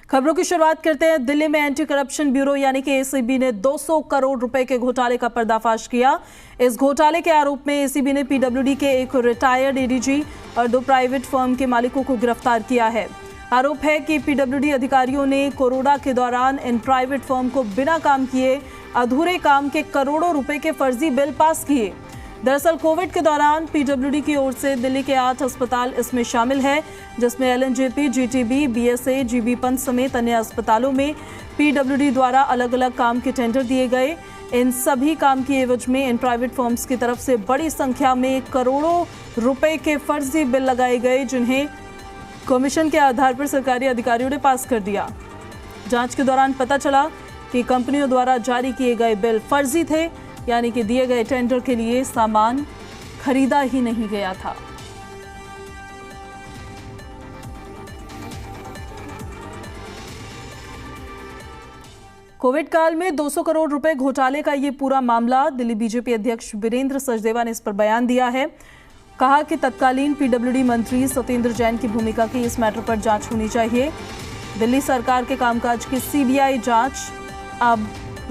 खबरों की शुरुआत करते हैं। दिल्ली में एंटी करप्शन ब्यूरो यानी कि एसीबी ने 200 करोड़ रुपए के घोटाले का पर्दाफाश किया। इस घोटाले के आरोप में एसीबी ने पीडब्ल्यूडी के एक रिटायर्ड एडीजी और 2 प्राइवेट फर्म के मालिकों को गिरफ्तार किया है। आरोप है कि पीडब्ल्यूडी अधिकारियों ने कोरोना के दौरान इन प्राइवेट फर्म को बिना काम किए अधूरे काम के करोड़ों रुपए के फर्जी बिल पास किए। दरअसल कोविड के दौरान पीडब्ल्यूडी की ओर से दिल्ली के 8 अस्पताल इसमें शामिल है, जिसमें LNJP, GTB, BSA, GB Pant समेत अन्य अस्पतालों में पीडब्ल्यूडी द्वारा अलग अलग काम के टेंडर दिए गए। इन सभी काम की एवज में इन प्राइवेट फर्म्स की तरफ से बड़ी संख्या में करोड़ों रुपए के फर्जी बिल लगाए गए, जिन्हें कमीशन के आधार पर सरकारी अधिकारियों ने पास कर दिया। जांच के दौरान पता चला कि कंपनियों द्वारा जारी किए गए बिल फर्जी थे, यानी कि दिए गए टेंडर के लिए सामान खरीदा ही नहीं गया था। कोविड काल में 200 करोड़ रुपए घोटाले का ये पूरा मामला, दिल्ली बीजेपी अध्यक्ष वीरेंद्र सचदेवा ने इस पर बयान दिया है। कहा कि तत्कालीन पीडब्ल्यूडी मंत्री सत्येंद्र जैन की भूमिका की इस मैटर पर जांच होनी चाहिए। दिल्ली सरकार के कामकाज की सीबीआई जांच अब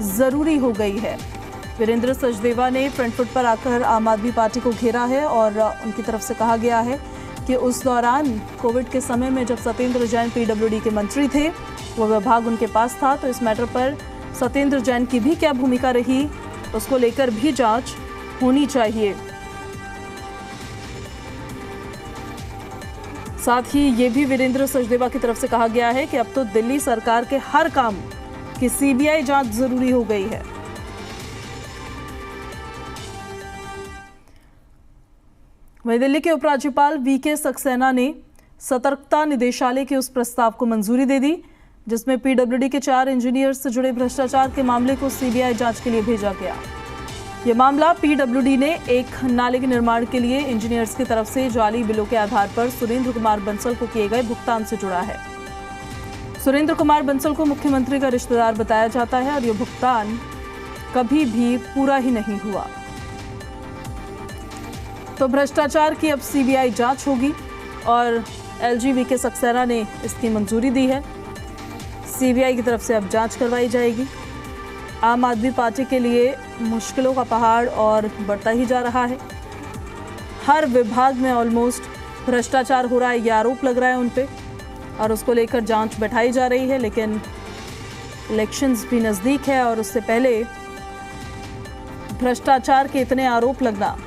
जरूरी हो गई है। वीरेंद्र सचदेवा ने फ्रंट फुट पर आकर आम आदमी पार्टी को घेरा है और उनकी तरफ से कहा गया है कि उस दौरान कोविड के समय में जब सत्येंद्र जैन पीडब्ल्यूडी के मंत्री थे, वो विभाग उनके पास था, तो इस मैटर पर सत्येंद्र जैन की भी क्या भूमिका रही, उसको लेकर भी जांच होनी चाहिए। साथ ही ये भी वीरेंद्र सचदेवा की तरफ से कहा गया है कि अब तो दिल्ली सरकार के हर काम की सीबीआई जांच जरूरी हो गई है। वहीं दिल्ली के उपराज्यपाल वीके सक्सेना ने सतर्कता निदेशालय के उस प्रस्ताव को मंजूरी दे दी, जिसमें पीडब्ल्यूडी के 4 इंजीनियर्स से जुड़े भ्रष्टाचार के मामले को सीबीआई जांच के लिए भेजा गया। ये मामला पीडब्ल्यूडी ने एक नाले के निर्माण के लिए इंजीनियर्स की तरफ से जाली बिलों के आधार पर सुरेंद्र कुमार बंसल को किए गए भुगतान से जुड़ा है। सुरेंद्र कुमार बंसल को मुख्यमंत्री का रिश्तेदार बताया जाता है और ये भुगतान कभी भी पूरा ही नहीं हुआ। तो भ्रष्टाचार की अब सीबीआई जांच होगी और एलजी वीके सक्सेना ने इसकी मंजूरी दी है। सीबीआई की तरफ से अब जांच करवाई जाएगी। आम आदमी पार्टी के लिए मुश्किलों का पहाड़ और बढ़ता ही जा रहा है। हर विभाग में ऑलमोस्ट भ्रष्टाचार हो रहा है, ये आरोप लग रहा है उन पे और उसको लेकर जांच बैठाई जा रही है। लेकिन इलेक्शंस भी नज़दीक है और उससे पहले भ्रष्टाचार के इतने आरोप लगना,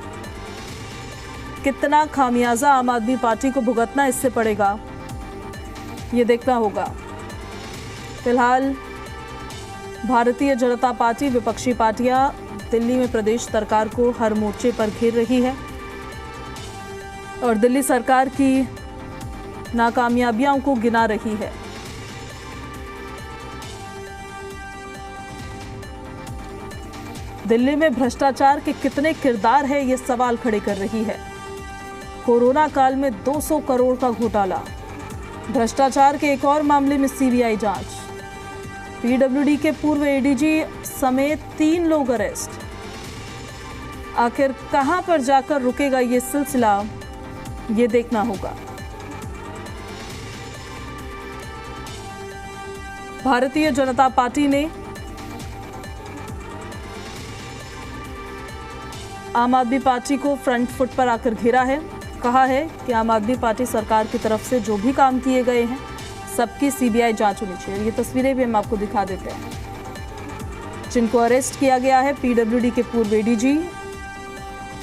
कितना खामियाजा आम आदमी पार्टी को भुगतना इससे पड़ेगा, ये देखना होगा। फिलहाल भारतीय जनता पार्टी, विपक्षी पार्टियां दिल्ली में प्रदेश सरकार को हर मोर्चे पर घेर रही है और दिल्ली सरकार की नाकामयाबियों को गिना रही है। दिल्ली में भ्रष्टाचार के कितने किरदार है, ये सवाल खड़े कर रही है। कोरोना काल में 200 करोड़ का घोटाला, भ्रष्टाचार के एक और मामले में सीबीआई जांच, पीडब्ल्यूडी के पूर्व एडीजी समेत 3 लोग अरेस्ट। आखिर कहां पर जाकर रुकेगा ये सिलसिला, ये देखना होगा। भारतीय जनता पार्टी ने आम आदमी पार्टी को फ्रंट फुट पर आकर घेरा है। कहा है कि आम आदमी पार्टी सरकार की तरफ से जो भी काम किए गए हैं सबकी सीबीआई जांच होनी चाहिए। ये तस्वीरें भी हम आपको दिखा देते हैं जिनको अरेस्ट किया गया है। पीडब्ल्यूडी के पूर्व एडीजी,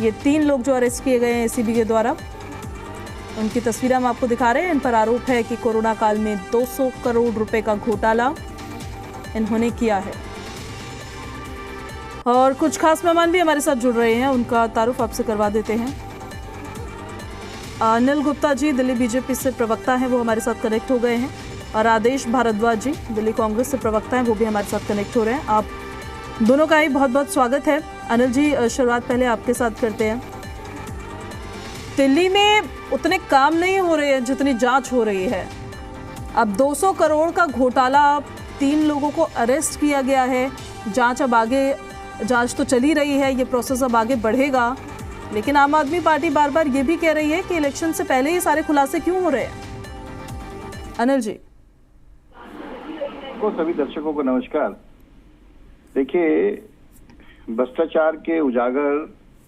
ये 3 लोग जो अरेस्ट किए गए हैं एसीबी के द्वारा, उनकी तस्वीरें हम आपको दिखा रहे हैं। इन पर आरोप है कि कोरोना काल में 200 करोड़ रुपए का घोटाला इन्होंने किया है। और कुछ खास मेहमान भी हमारे साथ जुड़ रहे हैं, उनका तारुफ आपसे करवा देते हैं। अनिल गुप्ता जी दिल्ली बीजेपी से प्रवक्ता हैं, वो हमारे साथ कनेक्ट हो गए हैं। और आदेश भारद्वाज जी दिल्ली कांग्रेस से प्रवक्ता हैं, वो भी हमारे साथ कनेक्ट हो रहे हैं। आप दोनों का ही बहुत बहुत स्वागत है। अनिल जी, शुरुआत पहले आपके साथ करते हैं। दिल्ली में उतने काम नहीं हो रहे हैं जितनी जांच हो रही है। अब 200 करोड़ का घोटाला, 3 लोगों को अरेस्ट किया गया है। जांच अब आगे, जांच तो चली रही है, ये प्रोसेस अब आगे बढ़ेगा। लेकिन आम आदमी पार्टी बार बार ये भी कह रही है कि इलेक्शन से पहले ही सारे खुलासे क्यों हो रहे हैं। अनिल जी। आपको सभी दर्शकों को नमस्कार। देखिए, भ्रष्टाचार के उजागर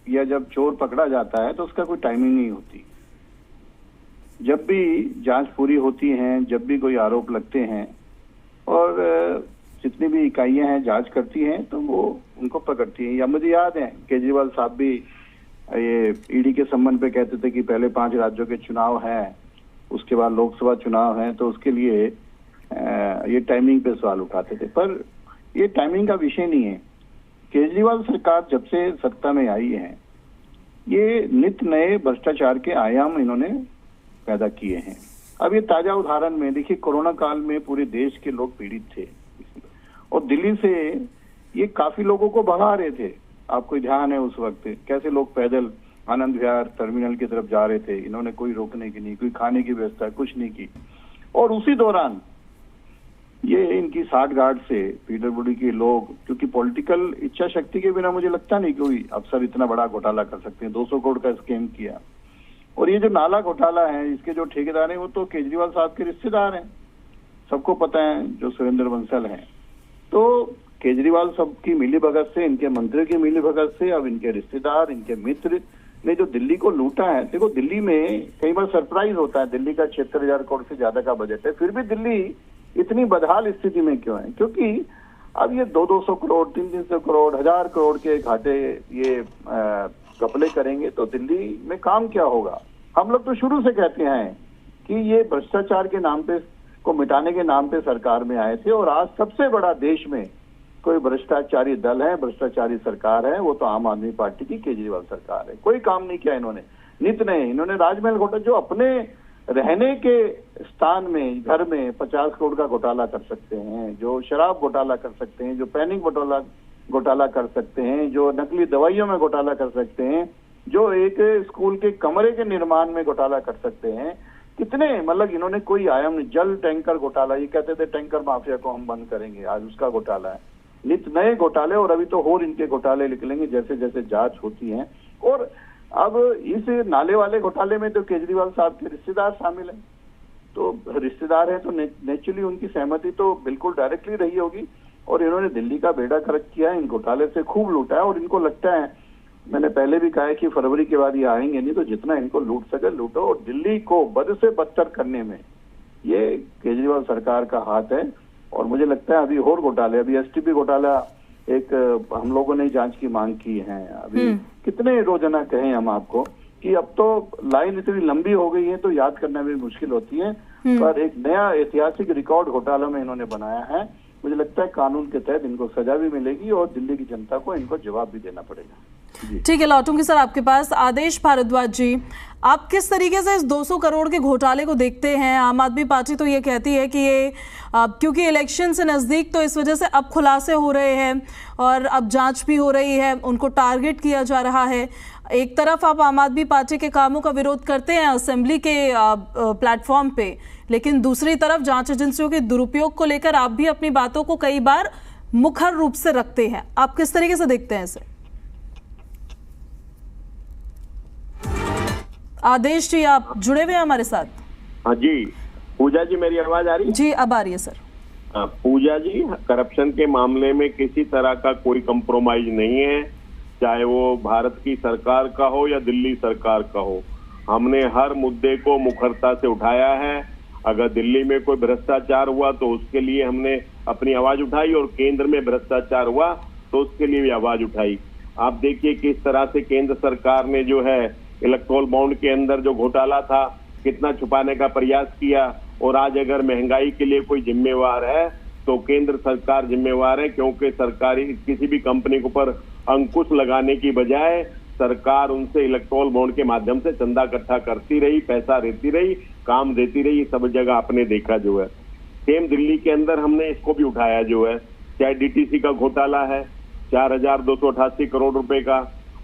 या जब चोर पकड़ा जाता है तो उसका कोई टाइमिंग नहीं होती। जब भी जांच पूरी होती है, जब भी कोई आरोप लगते हैं और जितनी भी इकाइयां हैं जांच करती हैं तो वो उनको पकड़ती हैं। या मुझे याद है केजरीवाल साहब भी ये ईडी के संबंध पे कहते थे कि पहले 5 राज्यों के चुनाव हैं, उसके बाद लोकसभा चुनाव है, तो उसके लिए ये टाइमिंग पे सवाल उठाते थे। पर ये टाइमिंग का विषय नहीं है। केजरीवाल सरकार जब से सत्ता में आई है, ये नित नए भ्रष्टाचार के आयाम इन्होंने पैदा किए हैं। अब ये ताजा उदाहरण में देखिए, कोरोना काल में पूरे देश के लोग पीड़ित थे और दिल्ली से ये काफी लोगों को भगा रहे थे। आपको ध्यान है उस वक्त कैसे लोग पैदल आनंद विहार टर्मिनल की तरफ जा रहे थे। इन्होंने कोई रोकने की नहीं, कोई खाने की व्यवस्था कुछ नहीं की। और उसी दौरान ये इनकी साठगांठ से पीडब्ल्यूडी के लोग, क्योंकि पॉलिटिकल इच्छा शक्ति के बिना मुझे लगता नहीं कोई अफसर इतना बड़ा घोटाला कर सकते हैं। 200 करोड़ का स्कैम किया। और ये जो नाला घोटाला है, इसके जो ठेकेदार हैं वो तो केजरीवाल साहब के रिश्तेदार हैं, सबको पता है, जो सुरेंद्र बंसल हैं। तो केजरीवाल साहब की मिलीभगत से, इनके मंत्री की मिलीभगत से, अब इनके रिश्तेदार, इनके मित्र ने जो दिल्ली को लूटा है। देखो, दिल्ली में कई बार सरप्राइज होता है। दिल्ली का 76,000 करोड़ से ज्यादा का बजट है, फिर भी दिल्ली इतनी बदहाल स्थिति में क्यों है? क्योंकि अब ये 200 करोड़ 300 करोड़ 1000 करोड़ के घाटे ये घपले करेंगे तो दिल्ली में काम क्या होगा? हम लोग तो शुरू से कहते हैं कि ये भ्रष्टाचार के नाम पे को मिटाने के नाम पे सरकार में आए थे, और आज सबसे बड़ा देश में कोई भ्रष्टाचारी दल है, भ्रष्टाचारी सरकार है, वो तो आम आदमी पार्टी की केजरीवाल सरकार है। कोई काम नहीं किया इन्होंने। नित नए इन्होंने राजमहल घोटाला, जो अपने रहने के स्थान में घर में 50 करोड़ का घोटाला कर सकते हैं, जो शराब घोटाला कर सकते हैं, जो पैनिक घोटाला कर सकते हैं, जो नकली दवाइयों में घोटाला कर सकते हैं, जो एक स्कूल के कमरे के निर्माण में घोटाला कर सकते हैं, कितने मतलब इन्होंने कोई आयाम नहीं। जल टैंकर घोटाला, ये कहते थे टैंकर माफिया को हम बंद करेंगे, आज उसका घोटाला है। नित नए घोटाले, और अभी तो और इनके घोटाले निकलेंगे जैसे जैसे जांच होती है। और अब इस नाले वाले घोटाले में तो केजरीवाल साहब के रिश्तेदार शामिल हैं, तो रिश्तेदार हैं तो नेचुरली उनकी सहमति तो बिल्कुल डायरेक्टली रही होगी। और इन्होंने दिल्ली का बेड़ा गर्क किया, इन घोटाले से खूब लूटा है। और इनको लगता है, मैंने पहले भी कहा है कि फरवरी के बाद ये आएंगे नहीं, तो जितना इनको लूट सके लूटो। और दिल्ली को बद से बदतर करने में ये केजरीवाल सरकार का हाथ है। और मुझे लगता है अभी और घोटाले, अभी एसटीपी घोटाला एक हम लोगों ने जांच की मांग की है। अभी कितने रोजाना कहें हम आपको कि अब तो लाइन इतनी लंबी हो गई है तो याद करना भी मुश्किल होती है। पर एक नया ऐतिहासिक रिकॉर्ड घोटाला में इन्होंने बनाया है। मुझे लगता है कानून के तहत इनको सजा भी मिलेगी और दिल्ली की जनता को इनको जवाब भी देना पड़ेगा। ठीक है, लौटूंगी सर आपके पास। आदेश भारद्वाज जी, आप किस तरीके से इस 200 करोड़ के घोटाले को देखते हैं? आम आदमी पार्टी तो ये कहती है कि ये क्योंकि इलेक्शन से नज़दीक, तो इस वजह से अब खुलासे हो रहे हैं और अब जांच भी हो रही है, उनको टारगेट किया जा रहा है। एक तरफ आप आम आदमी पार्टी के कामों का विरोध करते हैं असेंबली के प्लेटफॉर्म पे, लेकिन दूसरी तरफ जांच एजेंसियों के दुरुपयोग को लेकर आप भी अपनी बातों को कई बार मुखर रूप से रखते हैं। आप किस तरीके से देखते हैं इसे? आदेश जी, आप जुड़े हुए हैं हमारे साथ? हाँ जी। पूजा जी, मेरी आवाज आ रही है? जी, अब आ रही है सर। पूजा जी, करप्शन के मामले में किसी तरह का कोई कंप्रोमाइज नहीं है, चाहे वो भारत की सरकार का हो या दिल्ली सरकार का हो। हमने हर मुद्दे को मुखरता से उठाया है। अगर दिल्ली में कोई भ्रष्टाचार हुआ तो उसके लिए हमने अपनी आवाज उठाई, और केंद्र में भ्रष्टाचार हुआ तो उसके लिए भी आवाज उठाई। आप देखिए किस तरह से केंद्र सरकार ने जो है इलेक्ट्रोल बॉन्ड के अंदर जो घोटाला था, कितना छुपाने का प्रयास किया। और आज अगर महंगाई के लिए कोई जिम्मेवार है तो केंद्र सरकार जिम्मेवार है, क्योंकि सरकारी किसी भी कंपनी के ऊपर अंकुश लगाने की बजाय सरकार उनसे इलेक्ट्रोल बॉन्ड के माध्यम से चंदा इकट्ठा करती रही, पैसा देती रही, काम देती रही। सब जगह आपने देखा जो है। सेम दिल्ली के अंदर हमने इसको भी उठाया जो है, चाहे डीटीसी का घोटाला है 4288 करोड़ रुपए का,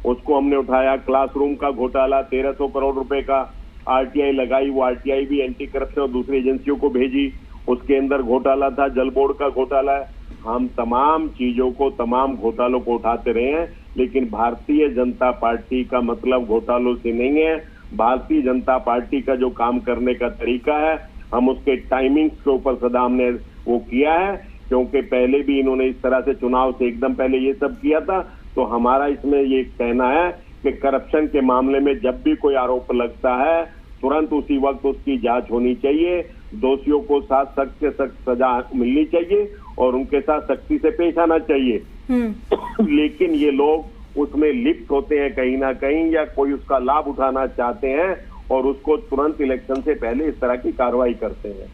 उसको हमने उठाया। क्लासरूम का घोटाला 1300 करोड़ रुपए का आरटीआई लगाई, वो आरटीआई भी एंटी करप्शन और दूसरी एजेंसियों को भेजी, उसके अंदर घोटाला था। जल बोर्ड का घोटाला है। हम तमाम चीजों को, तमाम घोटालों को उठाते रहे हैं, लेकिन भारतीय जनता पार्टी का मतलब घोटालों से नहीं है। भारतीय जनता पार्टी का जो काम करने का तरीका है, हम उसके टाइमिंग्स के ऊपर सदा हमने वो किया है। क्योंकि पहले भी इन्होंने इस तरह से चुनाव से एकदम पहले ये सब किया था। तो हमारा इसमें ये कहना है कि करप्शन के मामले में जब भी कोई आरोप लगता है तुरंत उसी वक्त उसकी जांच होनी चाहिए, दोषियों को साथ सख्त से सख्त सजा मिलनी चाहिए और उनके साथ सख्ती से पेश आना चाहिए। लेकिन ये लोग उसमें लिप्त होते हैं कहीं ना कहीं, या कोई उसका लाभ उठाना चाहते हैं और उसको तुरंत इलेक्शन से पहले इस तरह की कार्रवाई करते हैं।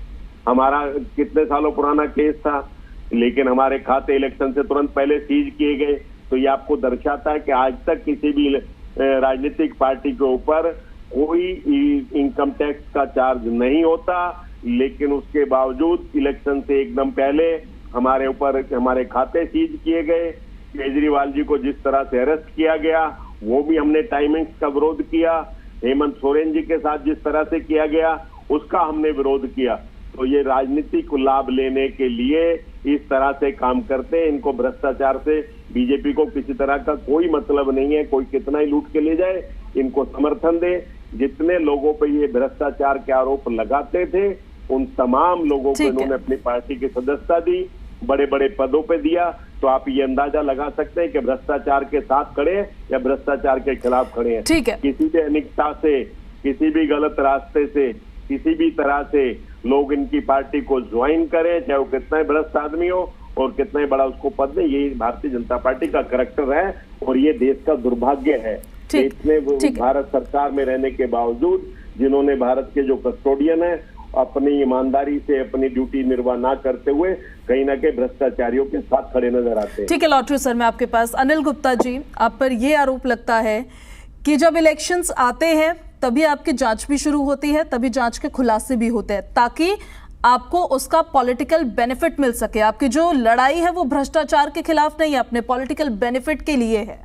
हमारा कितने सालों पुराना केस था, लेकिन हमारे खाते इलेक्शन से तुरंत पहले सीज किए गए। तो ये आपको दर्शाता है कि आज तक किसी भी राजनीतिक पार्टी के ऊपर कोई इनकम टैक्स का चार्ज नहीं होता, लेकिन उसके बावजूद इलेक्शन से एकदम पहले हमारे ऊपर हमारे खाते सीज किए गए। केजरीवाल जी को जिस तरह से अरेस्ट किया गया वो भी हमने टाइमिंग्स का विरोध किया। हेमंत सोरेन जी के साथ जिस तरह से किया गया उसका हमने विरोध किया। तो ये राजनीतिक लाभ लेने के लिए इस तरह से काम करते हैं। इनको भ्रष्टाचार से बीजेपी को किसी तरह का कोई मतलब नहीं है, कोई कितना ही लूट के ले जाए इनको समर्थन दे। जितने लोगों पे ये भ्रष्टाचार के आरोप लगाते थे उन तमाम लोगों को इन्होंने अपनी पार्टी की सदस्यता दी, बड़े बड़े पदों पे दिया। तो आप ये अंदाजा लगा सकते हैं कि भ्रष्टाचार के साथ खड़े हैं या भ्रष्टाचार के खिलाफ खड़े हैं। ठीक है। किसी भी अनिकता से, किसी भी गलत रास्ते से, किसी भी तरह से लोग इनकी पार्टी को ज्वाइन करें, चाहे वो कितना ही भ्रष्ट आदमी हो और कितना ही बड़ा उसको पद दे, ये भारतीय जनता पार्टी का करैक्टर है और ये देश का दुर्भाग्य है। इतने भारत सरकार में रहने के बावजूद जिन्होंने भारत के जो कस्टोडियन है अपनी ईमानदारी से अपनी ड्यूटी निर्वाह ना करते हुए कहीं ना कहीं भ्रष्टाचारियों के साथ खड़े नजर आते हैं। ठीक है, लौटू सर मैं आपके पास। अनिल गुप्ता जी, आप पर यह आरोप लगता है कि जब इलेक्शंस आते हैं तभी आपकी जांच भी शुरू होती है, तभी जांच के खुलासे भी होते हैं ताकि आपको उसका पॉलिटिकल बेनिफिट मिल सके। आपकी जो लड़ाई है वो भ्रष्टाचार के खिलाफ नहीं है, अपने पॉलिटिकल बेनिफिट के लिए है।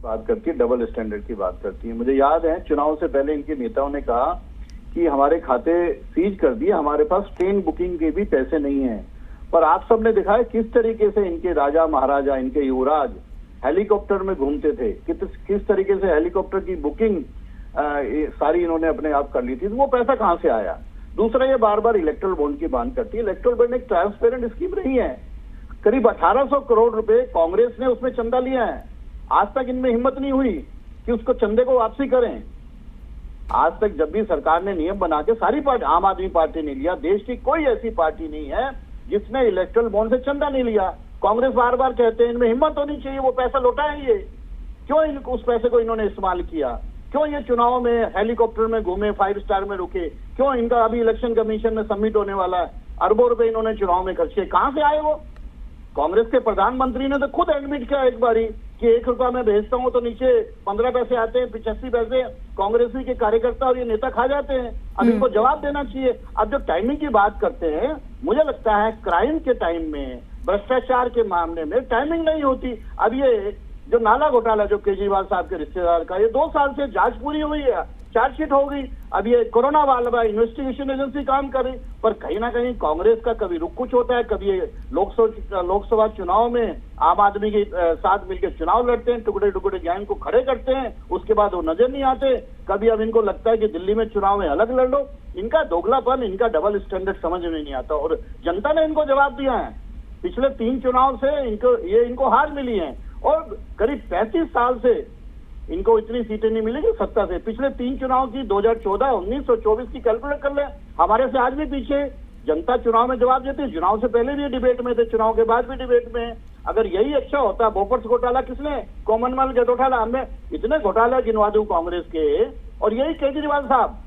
बात करती है डबल स्टैंडर्ड की बात करती है। मुझे याद है चुनाव से पहले इनके नेताओं ने कहा कि हमारे खाते सीज कर दिए, हमारे पास ट्रेन बुकिंग के भी पैसे नहीं हैं। पर आप सबने देखा है किस तरीके से इनके राजा महाराजा, इनके युवराज हेलीकॉप्टर में घूमते थे, किस तरीके से हेलीकॉप्टर की बुकिंग सारी इन्होंने अपने आप कर ली थी। तो वो पैसा कहां से आया? दूसरा, ये बार बार इलेक्ट्रल बॉन्ड की बात करती है। इलेक्ट्रल बॉन्ड एक ट्रांसपेरेंट स्कीम रही है। करीब 1800 करोड़ रुपए कांग्रेस ने उसमें चंदा लिया है। आज तक इनमें हिम्मत नहीं हुई कि उसको चंदे को वापसी करें। आज तक जब भी सरकार ने नियम बना के सारी पार्टी, आम आदमी पार्टी ने लिया, देश की कोई ऐसी पार्टी नहीं है जिसने इलेक्ट्रल बॉन्ड से चंदा नहीं लिया। कांग्रेस बार बार कहते हैं इनमें हिम्मत होनी चाहिए, वो पैसा लौटाएंगे। क्यों उस पैसे को इन्होंने इस्तेमाल किया? क्यों ये चुनाव में हेलीकॉप्टर में घूमे, 5 स्टार में रुके? क्यों इनका अभी इलेक्शन कमीशन में सबमिट होने वाला है, अरबों रुपए इन्होंने चुनाव में खर्च किए? कहां से आए वो? कांग्रेस के प्रधानमंत्री ने तो खुद एडमिट किया एक बारी कि 1 रुपया मैं भेजता हूं तो नीचे 15 पैसे आते हैं, 85 पैसे कांग्रेसी के कार्यकर्ता और ये नेता खा जाते हैं। अब इनको जवाब देना चाहिए। अब जो टाइमिंग की बात करते हैं, मुझे लगता है क्राइम के टाइम में, भ्रष्टाचार के मामले में टाइमिंग नहीं होती। अब ये जो नाला घोटाला जो केजरीवाल साहब के रिश्तेदार का, ये 2 साल से जांच पूरी हुई है, चार्जशीट हो गई। अब ये कोरोना वाला इन्वेस्टिगेशन एजेंसी काम कर रही, पर कहीं ना कहीं कांग्रेस का कभी रुक कुछ होता है, कभी ये लोकसभा चुनाव में आम आदमी के साथ मिलकर चुनाव लड़ते हैं, टुकड़े टुकड़े गैंग को खड़े करते हैं, उसके बाद वो नजर नहीं आते। कभी अब इनको लगता है कि दिल्ली में चुनाव में अलग लड़ लो। इनका दोगलापन, इनका डबल स्टैंडर्ड समझ में नहीं आता और जनता ने इनको जवाब दिया है। पिछले 3 चुनाव से इनको हार मिली है और करीब 35 साल से इनको इतनी सीटें नहीं मिलेगी सत्ता से। पिछले 3 चुनाव की 2014, 19 और 24 की कैलकुलेट कर ले, हमारे से आज भी पीछे। जनता चुनाव में जवाब देती है, चुनाव से पहले भी डिबेट में थे, चुनाव के बाद भी डिबेट में है। अगर यही अच्छा होता, बोफर्स घोटाला किसने, कॉमनवेल्थ घोटाला, हमने इतने घोटाला गिनवा दूं कांग्रेस के। और यही केजरीवाल साहब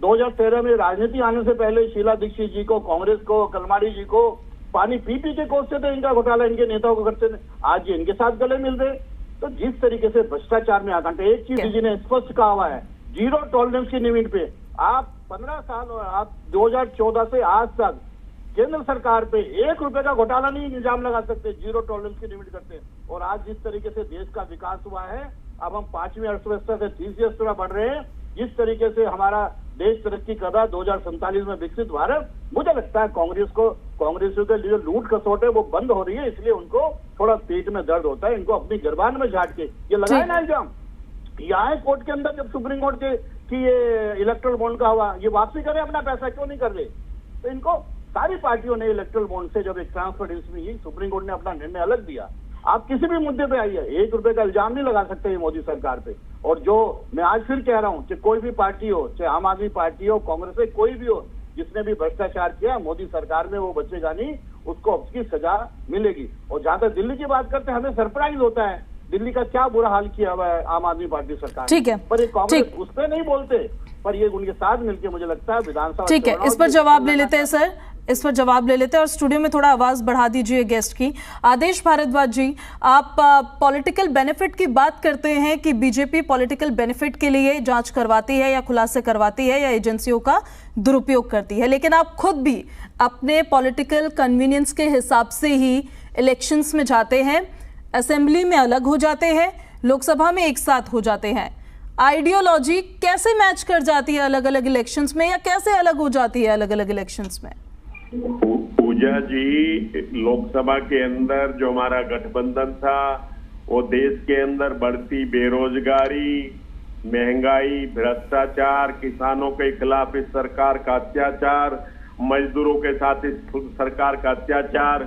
2013 में राजनीति आने से पहले शीला दीक्षित जी को, कांग्रेस को, कलमाड़ी जी को पानी पी के कोसते थे, इनका घोटाला इनके नेताओं को करते थे। आज ये इनके साथ गले मिल रहे। तो जिस तरीके से भ्रष्टाचार में आकांक्षा, एक चीज जी ने स्पष्ट कहा हुआ है, 0 टॉलरेंस की लिमिट पे। आप 15 साल और आप 2014 से आज तक केंद्र सरकार पे 1 रुपए का घोटाला नहीं इल्जाम लगा सकते, 0 टॉलरेंस की लिमिट करते हैं। और आज जिस तरीके से देश का विकास हुआ है, अब हम 5वीं अर्थव्यवस्था से 30वीं अर्थव्यवस्था बढ़ रहे हैं, जिस तरीके से हमारा देश तरक्की कर रहा है, 2047 में विकसित भारत, मुझे लगता है कांग्रेसियों के लिए लूट खसोट है वो बंद हो रही है। इसलिए उनको थोड़ा पेट में दर्द होता है, इनको अपनी गिरबान में झाड़ के ये लगाए ना इल्जाम। यहाँ कोर्ट के अंदर जब सुप्रीम कोर्ट के कि ये इलेक्ट्रल बॉन्ड का हुआ, ये वापसी करें अपना पैसा, क्यों नहीं कर रहे? तो इनको सारी पार्टियों ने इलेक्ट्रल बॉन्ड से जब एक ट्रांसफर में सुप्रीम कोर्ट ने अपना निर्णय अलग दिया। आप किसी भी मुद्दे पे आइए, 1 रुपए का इल्जाम नहीं लगा सकते ये मोदी सरकार पे। और जो मैं आज फिर कह रहा हूँ, चाहे कोई भी पार्टी हो, चाहे आम आदमी पार्टी हो, कांग्रेस है, कोई भी हो, जिसने भी भ्रष्टाचार किया मोदी सरकार में वो बचेगा नहीं, उसको उसकी सजा मिलेगी। और जहां तक दिल्ली की बात करते हैं, हमें सरप्राइज होता है दिल्ली का क्या बुरा हाल किया हुआ है आम आदमी पार्टी सरकार। ठीक है, पर ये कांग्रेस उस पर नहीं बोलते, पर ये उनके साथ मिलकर मुझे लगता है विधानसभा। ठीक है, इस पर जवाब ले लेते हैं सर, इस पर जवाब ले लेते हैं। और स्टूडियो में थोड़ा आवाज बढ़ा दीजिए गेस्ट की। आदेश भारद्वाज जी, आप पॉलिटिकल बेनिफिट की बात करते हैं कि बीजेपी पॉलिटिकल बेनिफिट के लिए जांच करवाती है या खुलासे करवाती है या एजेंसियों का दुरुपयोग करती है, लेकिन आप खुद भी अपने पॉलिटिकल कन्वीनियंस के हिसाब से ही इलेक्शंस में जाते हैं, असेंबली में अलग हो जाते हैं, लोकसभा में एक साथ हो जाते हैं। आइडियोलॉजी कैसे मैच कर जाती है अलग अलग इलेक्शंस में, या कैसे अलग हो जाती है अलग अलग इलेक्शंस में? पूजा जी, लोकसभा के अंदर जो हमारा गठबंधन था, वो देश के अंदर बढ़ती बेरोजगारी, महंगाई, भ्रष्टाचार, किसानों के खिलाफ इस सरकार का अत्याचार, मजदूरों के साथ इस सरकार का अत्याचार,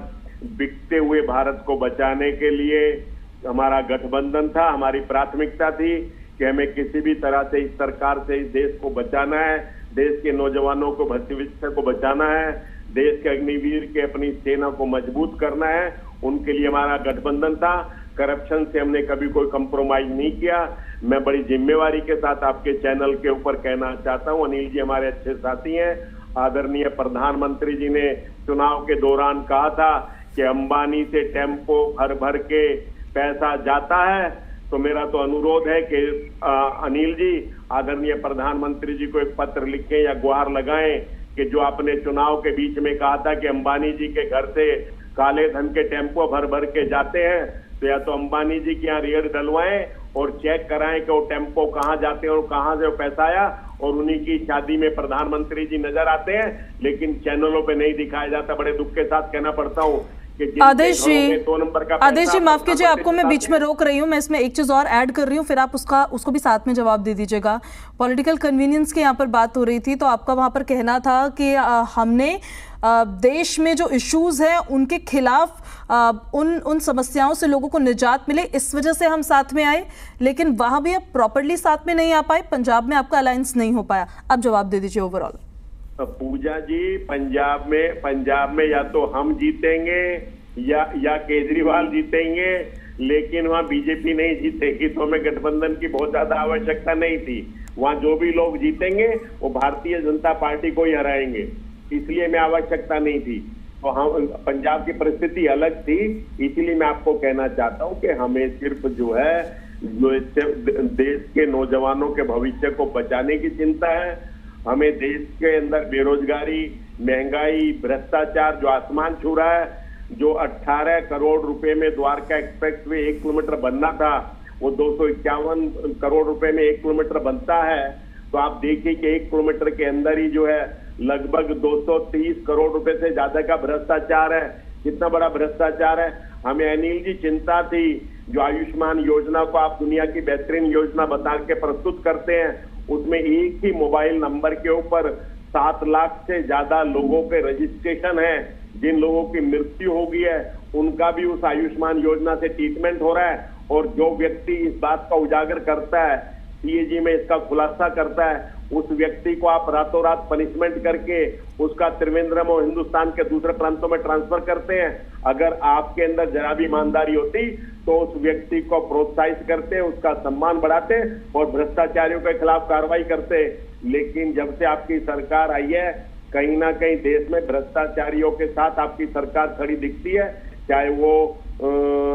बिकते हुए भारत को बचाने के लिए हमारा गठबंधन था। हमारी प्राथमिकता थी कि हमें किसी भी तरह से इस सरकार से इस देश को बचाना है, देश के नौजवानों को, भविष्य को बचाना है, देश के अग्निवीर के अपनी सेना को मजबूत करना है। उनके लिए हमारा गठबंधन था। करप्शन से हमने कभी कोई कंप्रोमाइज नहीं किया। मैं बड़ी जिम्मेवारी के साथ आपके चैनल के ऊपर कहना चाहता हूं, अनिल जी हमारे अच्छे साथी हैं। आदरणीय प्रधानमंत्री जी ने चुनाव के दौरान कहा था कि अंबानी से टेम्पो भर भर के पैसा जाता है, तो मेरा तो अनुरोध है कि अनिल जी आदरणीय प्रधानमंत्री जी को एक पत्र लिखें या गुहार लगाएं कि जो आपने चुनाव के बीच में कहा था कि अंबानी जी के घर से काले धन के टेम्पो भर भर के जाते हैं, तो या तो अंबानी जी के यहाँ रेड डलवाएं और चेक कराएं कि वो टेम्पो कहाँ जाते हैं और कहाँ से वो पैसा आया। और उन्हीं की शादी में प्रधानमंत्री जी नजर आते हैं, लेकिन चैनलों पे नहीं दिखाया जाता। बड़े दुख के साथ कहना पड़ता हूँ। आदेश जी माफ कीजिए, आपको मैं बीच में रोक रही हूँ। मैं इसमें एक चीज और ऐड कर रही हूँ, फिर आप उसको भी साथ में जवाब दे दीजिएगा। पॉलिटिकल कन्वीनियंस के यहाँ पर बात हो रही थी, तो आपका वहां पर कहना था कि हमने देश में जो इश्यूज हैं उनके खिलाफ उन समस्याओं से लोगों को निजात मिले, इस वजह से हम साथ में आए, लेकिन वहां भी आप प्रॉपरली साथ में नहीं आ पाए, पंजाब में आपका अलायंस नहीं हो पाया। अब जवाब दे दीजिए ओवरऑल। पूजा जी, पंजाब में या तो हम जीतेंगे या केजरीवाल जीतेंगे, लेकिन वहाँ बीजेपी नहीं जीतेगी, तो हमें गठबंधन की बहुत ज्यादा आवश्यकता नहीं थी। वहाँ जो भी लोग जीतेंगे वो भारतीय जनता पार्टी को ही हराएंगे, इसलिए मैं आवश्यकता नहीं थी। तो हम, पंजाब की परिस्थिति अलग थी, इसलिए मैं आपको कहना चाहता हूँ कि हमें सिर्फ जो है देश के नौजवानों के भविष्य को बचाने की चिंता है। हमें देश के अंदर बेरोजगारी, महंगाई, भ्रष्टाचार जो आसमान छू रहा है, जो 18 करोड़ रुपए में द्वारका एक्सप्रेस वे 1 किलोमीटर बनना था, वो 251 करोड़ रुपए में 1 किलोमीटर बनता है। तो आप देखिए कि 1 किलोमीटर के अंदर ही जो है लगभग 230 करोड़ रुपए से ज्यादा का भ्रष्टाचार है। कितना बड़ा भ्रष्टाचार है। हमें अनिल जी चिंता थी, जो आयुष्मान योजना को आप दुनिया की बेहतरीन योजना बता के प्रस्तुत करते हैं, उसमें एक ही मोबाइल नंबर के ऊपर 7 लाख से ज्यादा लोगों के रजिस्ट्रेशन है। जिन लोगों की मृत्यु हो गई है उनका भी उस आयुष्मान योजना से ट्रीटमेंट हो रहा है। और जो व्यक्ति इस बात का उजागर करता है, सीएजी में इसका खुलासा करता है, उस व्यक्ति को आप रातों रात पनिशमेंट करके उसका त्रिवेंद्रम और हिंदुस्तान के दूसरे प्रांतों में ट्रांसफर करते हैं। अगर आपके अंदर जरा भी ईमानदारी होती तो उस व्यक्ति को प्रोत्साहित करते, उसका सम्मान बढ़ाते और भ्रष्टाचारियों के खिलाफ कार्रवाई करते। लेकिन जब से आपकी सरकार आई है, कहीं ना कहीं देश में भ्रष्टाचारियों के साथ आपकी सरकार खड़ी दिखती है। चाहे वो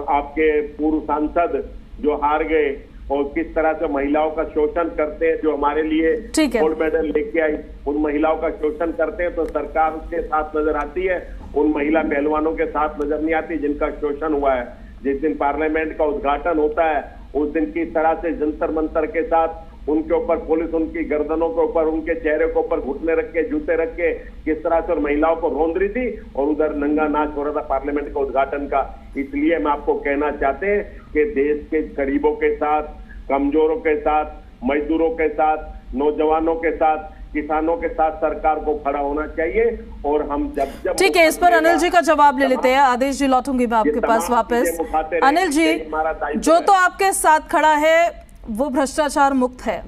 आपके पूर्व सांसद जो हार गए और किस तरह से महिलाओं का शोषण करते हैं, जो हमारे लिए गोल्ड मेडल लेके आई, उन महिलाओं का शोषण करते हैं, तो सरकार उसके साथ नजर आती है। उन महिला पहलवानों के साथ नजर नहीं आती जिनका शोषण हुआ है। जिस दिन पार्लियामेंट का उद्घाटन होता है, उस दिन किस तरह से जंतर मंतर के साथ उनके ऊपर पुलिस उनकी गर्दनों के ऊपर, उनके चेहरे के ऊपर घुटने रख के, जूते रख के किस तरह से और महिलाओं को रौंद रही थी, और उधर नंगा नाच हो रहा था पार्लियामेंट का उद्घाटन का। इसलिए हम आपको कहना चाहते हैं कि देश के गरीबों के साथ, कमजोरों के साथ, मजदूरों के साथ, नौजवानों के साथ किसानों के साथ सरकार को खड़ा होना चाहिए। और हम जब ठीक है, इस पर अनिल जी का जवाब ले लेते हैं। आदेश जी, लौटूंगी मैं आपके पास वापस। अनिल जी, जो तो आपके साथ खड़ा है वो भ्रष्टाचार मुक्त है,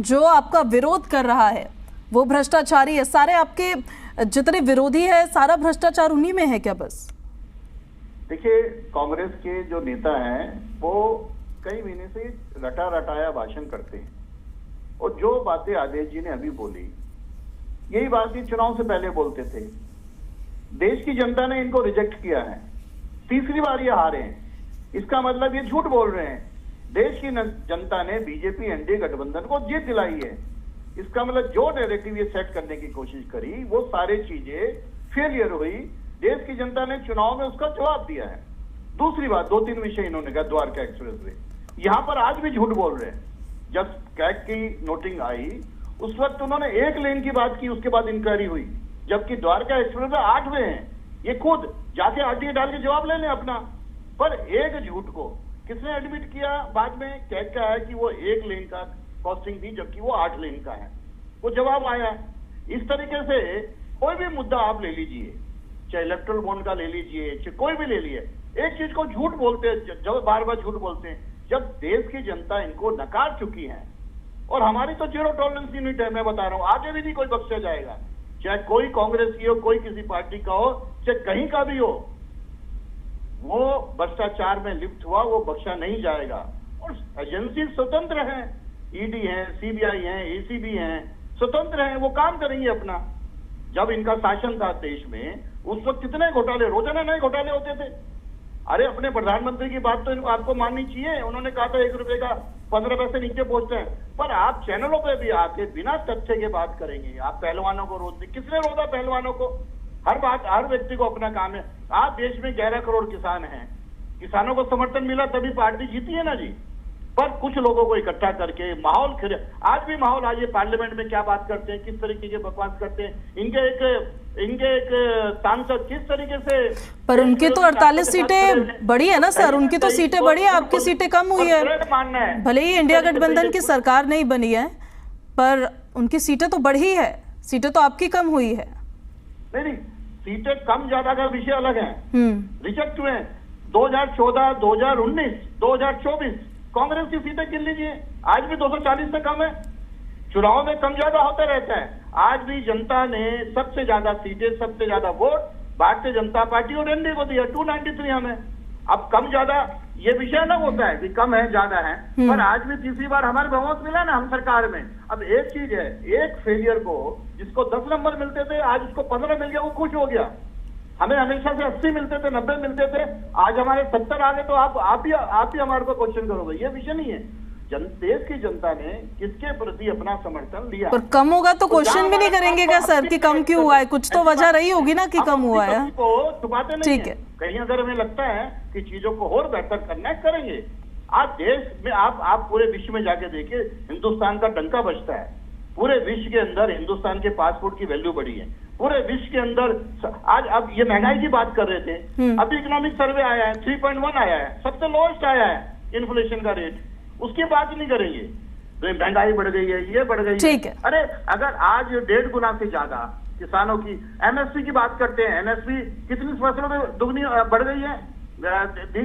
जो आपका विरोध कर रहा है वो भ्रष्टाचारी है। सारे आपके जितने विरोधी है सारा भ्रष्टाचार उन्हीं में है क्या? बस देखिए, कांग्रेस के जो नेता हैं वो कई महीने से रटा रटाया भाषण करते हैं, और जो बातें आदेश जी ने अभी बोली यही बात चुनाव से पहले बोलते थे। देश की जनता ने इनको रिजेक्ट किया है, तीसरी बार ये हारे हैं। इसका मतलब ये झूठ बोल रहे हैं। देश की जनता ने बीजेपी एनडीए गठबंधन को जीत दिलाई है। इसका मतलब जो नैरेटिव ये सेट करने की कोशिश करी वो सारी चीजें फेलियर हुई। देश की जनता ने चुनाव में उसका जवाब दिया है। दूसरी बात, 2-3 विषय इन्होंने कहा। द्वारका एक्सप्रेस वे, यहां पर आज भी झूठ बोल रहे हैं। जब कैग की नोटिंग आई उस वक्त उन्होंने 1 लेन की बात की, उसके बाद इंक्वायरी हुई, जबकि द्वारका एक्सप्रेस में 8 वे हैं। ये खुद जाके आरटीए डाल के जवाब ले लें अपना। पर एक झूठ को किसने एडमिट किया? बाद में कैग का है कि वो 1 लेन का कॉस्टिंग थी, जबकि वो 8 लेन का है। वो जवाब आया। इस तरीके से कोई भी मुद्दा आप ले लीजिए, चाहे इलेक्ट्रल बॉन्ड का ले लीजिए, चाहे कोई भी ले लिए, एक चीज को झूठ बोलते हैं, जब बार बार झूठ बोलते हैं। जब देश की जनता इनको नकार चुकी है, और हमारी तो 0 टॉलरेंस यूनिट है, मैं बता रहा हूं, आगे भी नहीं कोई बख्शा जाएगा। चाहे कोई कांग्रेस की हो, कोई किसी पार्टी का हो, चाहे कहीं का भी हो, वो भ्रष्टाचार में लिप्त हुआ वो बख्शा नहीं जाएगा। और एजेंसी स्वतंत्र हैं, ईडी है, सीबीआई है, एसीबी है, स्वतंत्र हैं, वो काम करेंगे अपना। जब इनका शासन था देश में उस वक्त कितने घोटाले, रोजाना नए घोटाले होते थे। अरे अपने प्रधानमंत्री की बात तो आपको माननी चाहिए। उन्होंने कहा था 1 रुपए का 15 पैसे नीचे पहुंचते हैं, पर आप चैनलों पे भी आके बिना तथ्य के बात करेंगे। आप पहलवानों को रोकते, किसने रोका पहलवानों को? हर बात, हर व्यक्ति को अपना काम है। आज देश में 11 करोड़ किसान हैं, किसानों को समर्थन मिला तभी पार्टी जीती है ना जी। पर कुछ लोगों को इकट्ठा करके माहौल आज भी माहौल, आज ये पार्लियामेंट में क्या बात करते हैं, किस तरीके के बकवास करते हैं, इनके एक सांसद किस तरीके से। पर उनकी तो 48 सीटें बड़ी है ना सर, उनकी तो सीटें बड़ी है, आपकी सीटें कम हुई है। मानना है भले ही इंडिया गठबंधन की सरकार नहीं बनी है, पर उनकी सीटें तो बढ़ी है, सीटें तो आपकी कम हुई है। नहीं, सीटें कम ज्यादा का विषय अलग है। रिजेक्ट हुए 2014, 2019, 2024 कांग्रेस की सीटें गिन लीजिए, आज भी 240 से कम है। चुनाव में कम ज्यादा होता रहता है। आज भी जनता ने सबसे ज्यादा सीटें, सबसे ज्यादा वोट भारतीय जनता पार्टी और एनडीए को दिया, 293 हमें। अब कम ज्यादा ये विषय अलग होता है कि कम है ज्यादा है, पर आज भी तीसरी बार हमारे बहुमत मिला ना हम सरकार में। अब एक चीज है, एक फेलियर को जिसको 10 नंबर मिलते थे आज उसको 15 मिल गया, वो खुश हो गया। हमें हमेशा से 80 मिलते थे, 90 मिलते थे, आज हमारे 70 आ गए, तो आप ही हमारे को क्वेश्चन करोगे। ये विषय नहीं है। देश की जनता ने किसके प्रति अपना समर्थन लिया। पर कम होगा तो क्वेश्चन भी नहीं करेंगे क्या सर कि कम क्यों हुआ है? कुछ तो वजह रही होगी ना कि कम हुआ है। को छुपाते नहीं है। कहीं अगर हमें लगता है कि चीजों को और बेहतर करना है, करेंगे। आज देश में आप पूरे विश्व में जाके देखिए, हिंदुस्तान का डंका बजता है। पूरे विश्व के अंदर हिंदुस्तान के पासपोर्ट की वैल्यू बढ़ी है। पूरे विश्व के अंदर आज, अब ये महंगाई की बात कर रहे थे, अभी इकोनॉमिक सर्वे आया है, 3.1 आया है, सबसे लोएस्ट आया है इन्फ्लेशन का रेट। उसकी बात नहीं करेंगे, तो महंगाई बढ़ गई है, ये बढ़ गई है। अरे अगर आज 1.5 गुना से ज्यादा किसानों की एमएसपी की बात करते हैं, एमएसपी कितनी फसलों में दुगनी बढ़ गई है,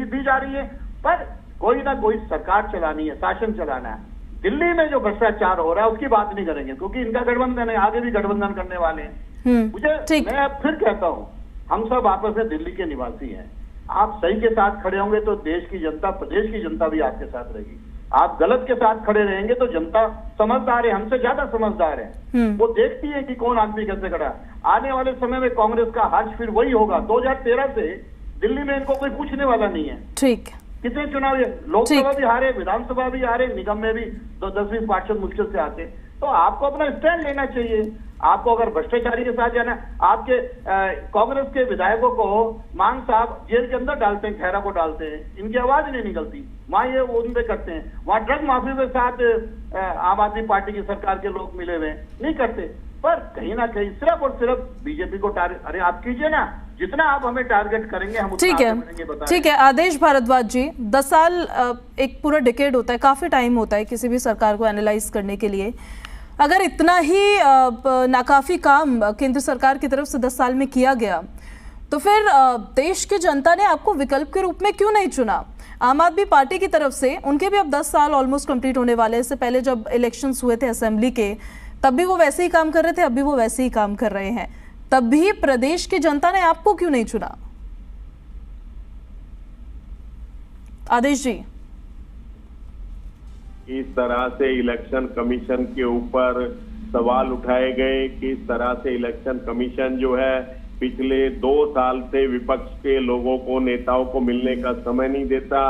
दी जा रही है। पर कोई ना कोई सरकार चलानी है, शासन चलाना है। दिल्ली में जो भ्रष्टाचार हो रहा है उसकी बात नहीं करेंगे, क्योंकि इनका गठबंधन है, आगे भी गठबंधन करने वाले हैं। मैं फिर कहता हूँ, हम सब आपस में दिल्ली के निवासी हैं। आप सही के साथ खड़े होंगे तो देश की जनता, प्रदेश की जनता भी आपके साथ रहेगी। आप गलत के साथ खड़े रहेंगे तो जनता समझदार है, हमसे ज्यादा समझदार है। वो देखती है कि कौन आदमी कैसे खड़ा है। आने वाले समय में कांग्रेस का हर्ष फिर वही होगा। 2013 से दिल्ली में इनको कोई पूछने वाला नहीं है। ठीक, कितने चुनाव, लोकसभा भी हारे, विधानसभा भी हारे, निगम में भी 10-20 पार्षद मुश्किल से आते। तो आपको अपना स्टैंड लेना चाहिए। आपको अगर भ्रष्टाचारी के साथ जाना, आपके कांग्रेस के विधायकों को मान साहब जेल के अंदर डालते हैं, खैरा को डालते हैं, इनकी आवाज नहीं निकलती, वहां ये उन पे करते हैं। वहां ड्रग माफिया के साथ आम आदमी पार्टी की सरकार के लोग मिले हुए नहीं करते। पर कहीं ना कहीं सिर्फ और सिर्फ बीजेपी को टारगेट, अरे आप कीजिए ना, जितना आप हमें टारगेट करेंगे हम उतना ठीक है। ठीक है आदेश भारद्वाज जी, 10 साल एक पूरा डिकेड होता है, काफी टाइम होता है किसी भी सरकार को एनालाइज करने के लिए। अगर इतना ही नाकाफी काम केंद्र सरकार की तरफ से 10 साल में किया गया, तो फिर देश की जनता ने आपको विकल्प के रूप में क्यों नहीं चुना? आम आदमी पार्टी की तरफ से उनके भी अब 10 साल ऑलमोस्ट कंप्लीट होने वाले। इससे पहले जब इलेक्शंस हुए थे असेंबली के, तब भी वो वैसे ही काम कर रहे थे, अब भी वो वैसे ही काम कर रहे हैं। तब भी प्रदेश की जनता ने आपको क्यों नहीं चुना? आदेश जी, इस तरह से इलेक्शन कमीशन के ऊपर सवाल उठाए गए, किस तरह से इलेक्शन कमीशन जो है पिछले 2 साल से विपक्ष के लोगों को, नेताओं को मिलने का समय नहीं देता,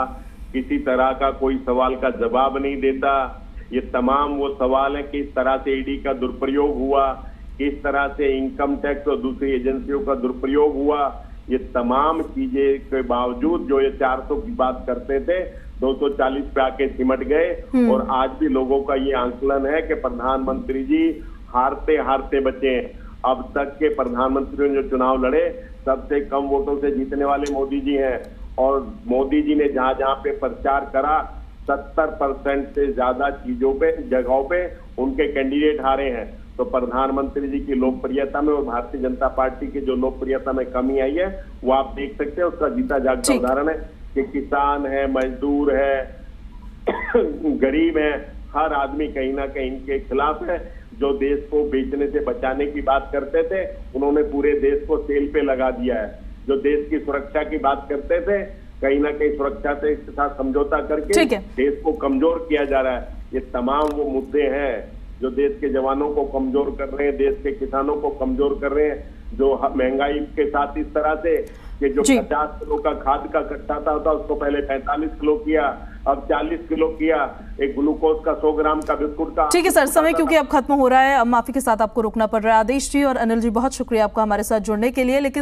किसी तरह का कोई सवाल का जवाब नहीं देता। ये तमाम वो सवाल है, किस तरह से ईडी का दुरुपयोग हुआ, किस तरह से इनकम टैक्स और दूसरी एजेंसियों का दुरुपयोग हुआ। ये तमाम चीजें के बावजूद जो ये 400 की बात करते थे 240 पे आके सिमट गए। और आज भी लोगों का ये आंकलन है कि प्रधानमंत्री जी हारते हारते बचे हैं। अब तक के प्रधानमंत्रियों ने जो चुनाव लड़े सबसे कम वोटों से जीतने वाले मोदी जी हैं। और मोदी जी ने जहां जहां पे प्रचार करा 70% से ज्यादा चीजों पे, जगहों पे उनके कैंडिडेट हारे हैं। तो प्रधानमंत्री जी की लोकप्रियता में और भारतीय जनता पार्टी की जो लोकप्रियता में कमी आई है वो आप देख सकते हैं। उसका जीता जागता उदाहरण है कि किसान है, मजदूर है, गरीब है, हर आदमी कहीं ना कहीं इनके खिलाफ है। जो देश को बेचने से बचाने की बात करते थे उन्होंने पूरे देश को सेल पे लगा दिया है। जो देश की सुरक्षा की बात करते थे कहीं ना कहीं सुरक्षा से इसके साथ समझौता करके देश को कमजोर किया जा रहा है। ये तमाम वो मुद्दे हैं जो देश के जवानों को कमजोर कर रहे हैं, देश के किसानों को कमजोर कर रहे हैं। जो महंगाई के साथ इस तरह से कि जो 50 किलो का खाद का कट्टा था उसको पहले 45 किलो किया, अब 40 किलो किया। एक ग्लूकोज का 100 ग्राम का बिस्कुट का। ठीक है सर, समय क्योंकि अब खत्म हो रहा है, अब माफी के साथ आपको रुकना पड़ रहा है। आदेश जी और अनिल जी, बहुत शुक्रिया आपका हमारे साथ जुड़ने के लिए। लेकिन